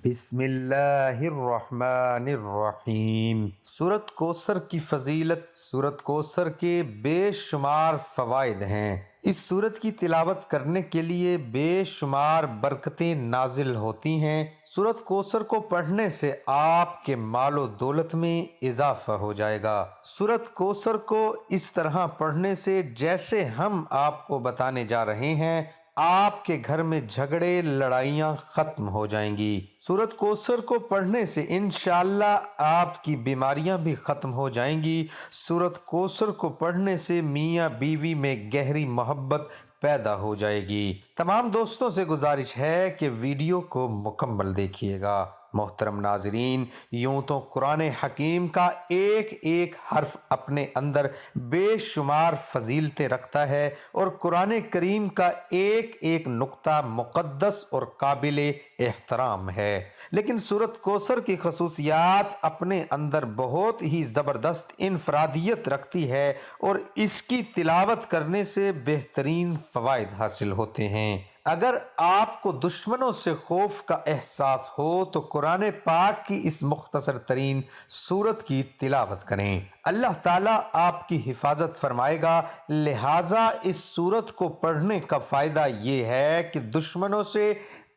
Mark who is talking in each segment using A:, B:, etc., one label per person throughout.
A: بسم اللہ الرحمن الرحیم۔ سورت کوثر کی فضیلت۔ سورت کوثر کے بے شمار فوائد ہیں۔ اس سورت کی تلاوت کرنے کے لیے بے شمار برکتیں نازل ہوتی ہیں۔ سورت کوثر کو پڑھنے سے آپ کے مال و دولت میں اضافہ ہو جائے گا۔ سورت کوثر کو اس طرح پڑھنے سے جیسے ہم آپ کو بتانے جا رہے ہیں، آپ کے گھر میں جھگڑے لڑائیاں ختم ہو جائیں گی۔ سورت کوثر کو پڑھنے سے انشاءاللہ آپ کی بیماریاں بھی ختم ہو جائیں گی۔ سورت کوثر کو پڑھنے سے میاں بیوی میں گہری محبت پیدا ہو جائے گی۔ تمام دوستوں سے گزارش ہے کہ ویڈیو کو مکمل دیکھیے گا۔ محترم ناظرین، یوں تو قرآن حکیم کا ایک ایک حرف اپنے اندر بے شمار فضیلتیں رکھتا ہے، اور قرآن کریم کا ایک ایک نقطہ مقدس اور قابل احترام ہے، لیکن سورت کوثر کی خصوصیات اپنے اندر بہت ہی زبردست انفرادیت رکھتی ہے، اور اس کی تلاوت کرنے سے بہترین فوائد حاصل ہوتے ہیں۔ اگر آپ کو دشمنوں سے خوف کا احساس ہو تو قرآن پاک کی اس مختصر ترین سورت کی تلاوت کریں، اللہ تعالیٰ آپ کی حفاظت فرمائے گا۔ لہٰذا اس سورت کو پڑھنے کا فائدہ یہ ہے کہ دشمنوں سے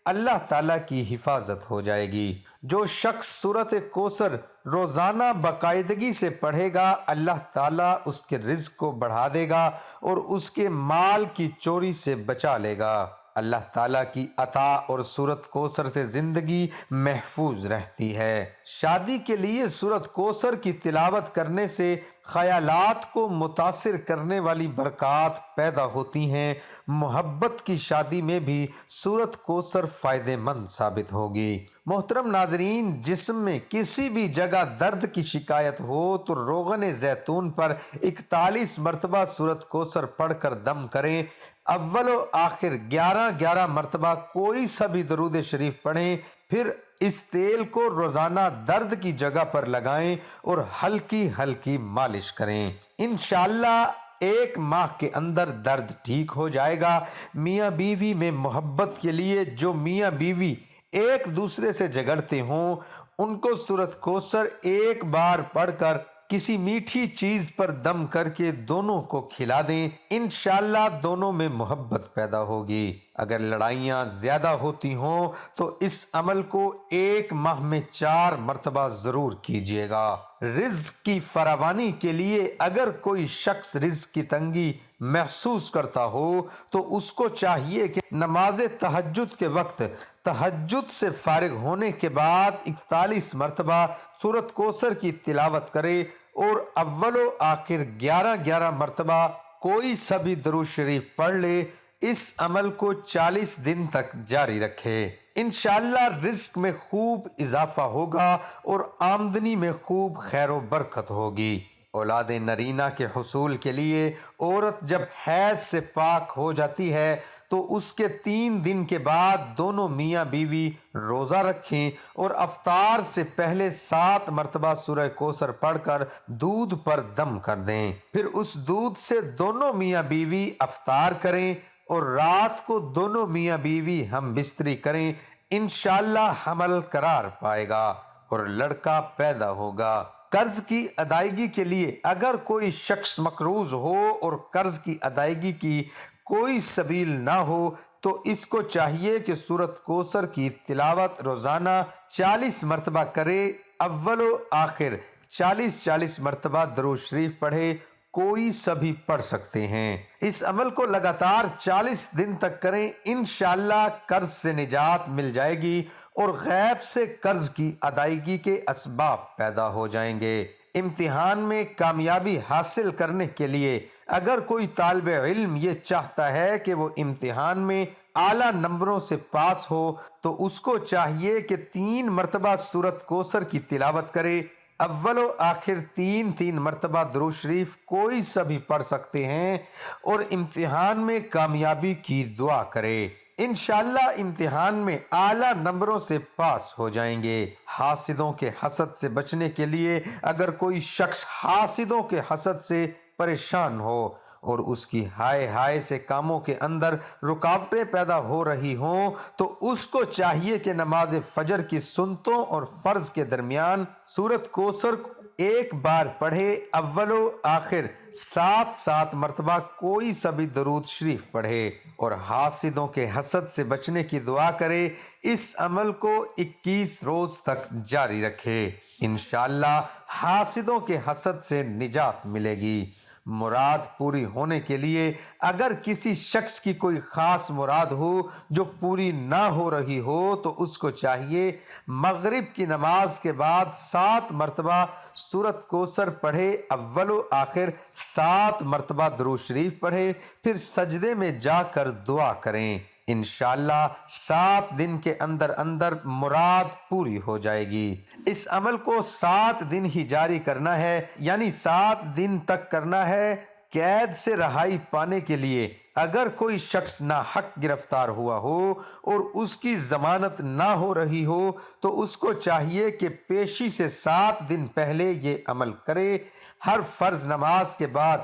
A: اللہ تعالیٰ کی حفاظت ہو جائے گی۔ جو شخص سورت کوثر روزانہ باقاعدگی سے پڑھے گا، اللہ تعالیٰ اس کے رزق کو بڑھا دے گا اور اس کے مال کی چوری سے بچا لے گا۔ اللہ تعالیٰ کی عطا اور سورت کوثر سے زندگی محفوظ رہتی ہے۔ شادی کے لیے سورت کوثر کی تلاوت کرنے سے خیالات کو متاثر کرنے والی برکات پیدا ہوتی ہیں۔ محبت کی شادی میں بھی سورت کوثر فائدہ مند ثابت ہوگی۔ محترم ناظرین، جسم میں کسی بھی جگہ درد کی شکایت ہو تو روغن زیتون پر 41 مرتبہ سورت کوثر پڑھ کر دم کریں۔ اول و آخر 11 مرتبہ کوئی سا بھی درود شریف پڑھیں، پھر اس تیل کو روزانہ درد کی جگہ پر لگائیں اور ہلکی ہلکی مالش کریں۔ انشاءاللہ ایک ماہ کے اندر درد ٹھیک ہو جائے گا۔ میاں بیوی میں محبت کے لیے جو میاں بیوی ایک دوسرے سے جھگڑتے ہوں، ان کو سورت کوثر ایک بار پڑھ کر کسی میٹھی چیز پر دم کر کے دونوں کو کھلا دیں، انشاءاللہ دونوں میں محبت پیدا ہوگی۔ اگر لڑائیاں زیادہ ہوتی ہوں تو اس عمل کو ایک ماہ میں 4 مرتبہ ضرور کیجیے گا۔ رزق کی فراوانی کے لیے اگر کوئی شخص رزق کی تنگی محسوس کرتا ہو تو اس کو چاہیے کہ نماز تہجد کے وقت تہجد سے فارغ ہونے کے بعد 41 مرتبہ سورت کوثر کی تلاوت کرے اور اول و آخر 11 مرتبہ کوئی سا بھی درود شریف پڑھ لے۔ اس عمل کو 40 دن تک جاری رکھے، انشاءاللہ رزق میں خوب اضافہ ہوگا اور آمدنی میں خوب خیر و برکت ہوگی۔ اولاد نرینہ کے حصول کے لیے عورت جب حیض سے پاک ہو جاتی ہے تو اس کے 3 دن کے بعد دونوں میاں بیوی روزہ رکھیں اور افطار سے پہلے 7 مرتبہ سورہ کوثر پڑھ کر دودھ پر دم کر دیں، پھر اس دودھ سے دونوں میاں بیوی افطار کریں اور رات کو دونوں میاں بیوی ہم بستری کریں، انشاءاللہ حمل قرار پائے گا اور لڑکا پیدا ہوگا۔ قرض کی ادائیگی کے لیے اگر کوئی شخص مقروض ہو اور قرض کی ادائیگی کی کوئی سبیل نہ ہو تو اس کو چاہیے کہ سورت کوثر کی تلاوت روزانہ 40 مرتبہ کرے، اول و آخر 40 مرتبہ درود شریف پڑھے، کوئی سبھی پڑھ سکتے ہیں۔ اس عمل کو لگاتار 40 دن تک کریں، انشاءاللہ قرض سے نجات مل جائے گی اور غیب سے قرض کی ادائیگی کے اسباب پیدا ہو جائیں گے۔ امتحان میں کامیابی حاصل کرنے کے لیے اگر کوئی طالب علم یہ چاہتا ہے کہ وہ امتحان میں اعلیٰ نمبروں سے پاس ہو تو اس کو چاہیے کہ 3 مرتبہ سورت کوثر کی تلاوت کرے، اول و آخر 3 مرتبہ درود شریف کوئی سا بھی پڑھ سکتے ہیں اور امتحان میں کامیابی کی دعا کرے، انشاءاللہ امتحان میں اعلیٰ نمبروں سے پاس ہو جائیں گے۔ حاسدوں کے حسد سے بچنے کے لیے اگر کوئی شخص حاسدوں کے حسد سے پریشان ہو اور اس کی ہائے ہائے سے کاموں کے اندر رکاوٹیں پیدا ہو رہی ہوں تو اس کو چاہیے کہ نماز فجر کی سنتوں اور فرض کے درمیان سورت کوثر ایک بار پڑھے، اول و آخر 7 مرتبہ کوئی سا بھی درود شریف پڑھے اور حاسدوں کے حسد سے بچنے کی دعا کرے۔ اس عمل کو 21 روز تک جاری رکھے، انشاءاللہ حاسدوں کے حسد سے نجات ملے گی۔ مراد پوری ہونے کے لیے اگر کسی شخص کی کوئی خاص مراد ہو جو پوری نہ ہو رہی ہو تو اس کو چاہیے مغرب کی نماز کے بعد 7 مرتبہ سورت کوثر پڑھے، اول و آخر 7 مرتبہ درود شریف پڑھے، پھر سجدے میں جا کر دعا کریں، انشاءاللہ 7 دن کے اندر اندر مراد پوری ہو جائے گی۔ اس عمل کو 7 دن ہی جاری کرنا ہے، یعنی 7 دن تک کرنا ہے۔ قید سے رہائی پانے کے لیے اگر کوئی شخص ناحق گرفتار ہوا ہو اور اس کی ضمانت نہ ہو رہی ہو تو اس کو چاہیے کہ پیشی سے 7 دن پہلے یہ عمل کرے۔ ہر فرض نماز کے بعد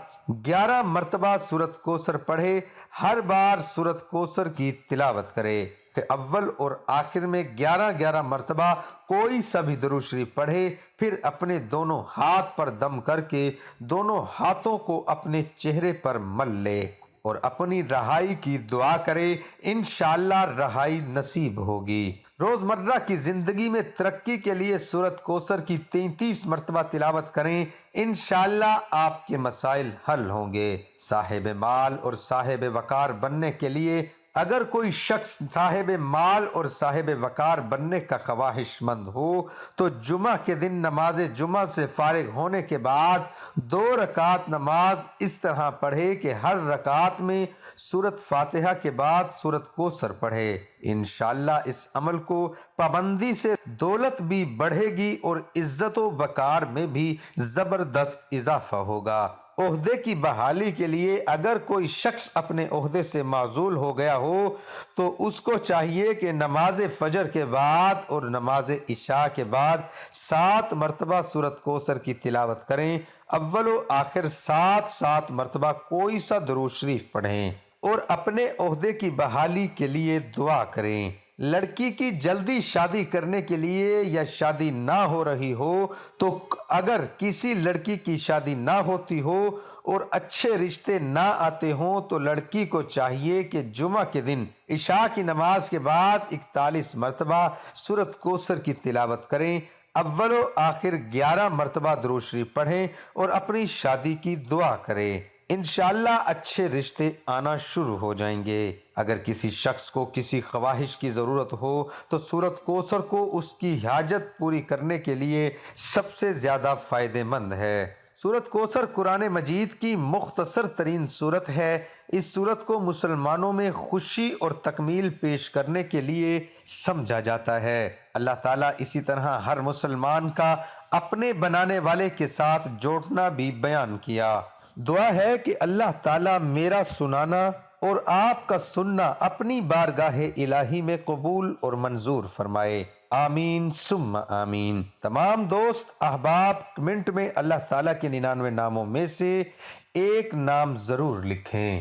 A: 11 مرتبہ سورت کوثر پڑھے، ہر بار سورت کوثر کی تلاوت کرے کہ اول اور آخر میں 11 مرتبہ کوئی سا بھی درود شریف پڑھے، پھر اپنے دونوں ہاتھ پر دم کر کے دونوں ہاتھوں کو اپنے چہرے پر مل لے اور اپنی رہائی کی دعا کرے، انشاءاللہ رہائی نصیب ہوگی۔ روزمرہ کی زندگی میں ترقی کے لیے سورت کوثر کی 33 مرتبہ تلاوت کریں، انشاءاللہ آپ کے مسائل حل ہوں گے۔ صاحب مال اور صاحب وقار بننے کے لیے اگر کوئی شخص صاحب مال اور صاحب وقار بننے کا خواہش مند ہو تو جمعہ کے دن نماز جمعہ سے فارغ ہونے کے بعد 2 رکعت نماز اس طرح پڑھے کہ ہر رکعت میں سورت فاتحہ کے بعد سورت کوثر پڑھے، انشاءاللہ اس عمل کو پابندی سے دولت بھی بڑھے گی اور عزت و وقار میں بھی زبردست اضافہ ہوگا۔ عہدے کی بحالی کے لیے اگر کوئی شخص اپنے عہدے سے معزول ہو گیا ہو تو اس کو چاہیے کہ نماز فجر کے بعد اور نماز عشاء کے بعد 7 مرتبہ سورت کوثر کی تلاوت کریں، اول و آخر 7 مرتبہ کوئی سا درود شریف پڑھیں اور اپنے عہدے کی بحالی کے لیے دعا کریں۔ لڑکی کی جلدی شادی کرنے کے لیے یا شادی نہ ہو رہی ہو تو اگر کسی لڑکی کی شادی نہ ہوتی ہو اور اچھے رشتے نہ آتے ہوں تو لڑکی کو چاہیے کہ جمعہ کے دن عشاء کی نماز کے بعد 41 مرتبہ سورت کوثر کی تلاوت کریں، اول و آخر 11 مرتبہ درود شریف پڑھیں اور اپنی شادی کی دعا کریں، انشاءاللہ اچھے رشتے آنا شروع ہو جائیں گے۔ اگر کسی شخص کو کسی خواہش کی ضرورت ہو تو سورت کوثر کو اس کی حاجت پوری کرنے کے لیے سب سے زیادہ فائدہ مند ہے۔ سورت کوثر قرآن مجید کی مختصر ترین سورت ہے۔ اس سورت کو مسلمانوں میں خوشی اور تکمیل پیش کرنے کے لیے سمجھا جاتا ہے۔ اللہ تعالیٰ اسی طرح ہر مسلمان کا اپنے بنانے والے کے ساتھ جوڑنا بھی بیان کیا۔ دعا ہے کہ اللہ تعالیٰ میرا سنانا اور آپ کا سننا اپنی بارگاہ الہی میں قبول اور منظور فرمائے، آمین ثم آمین۔ تمام دوست احباب کمنٹ میں اللہ تعالیٰ کے 99 ناموں میں سے ایک نام ضرور لکھیں۔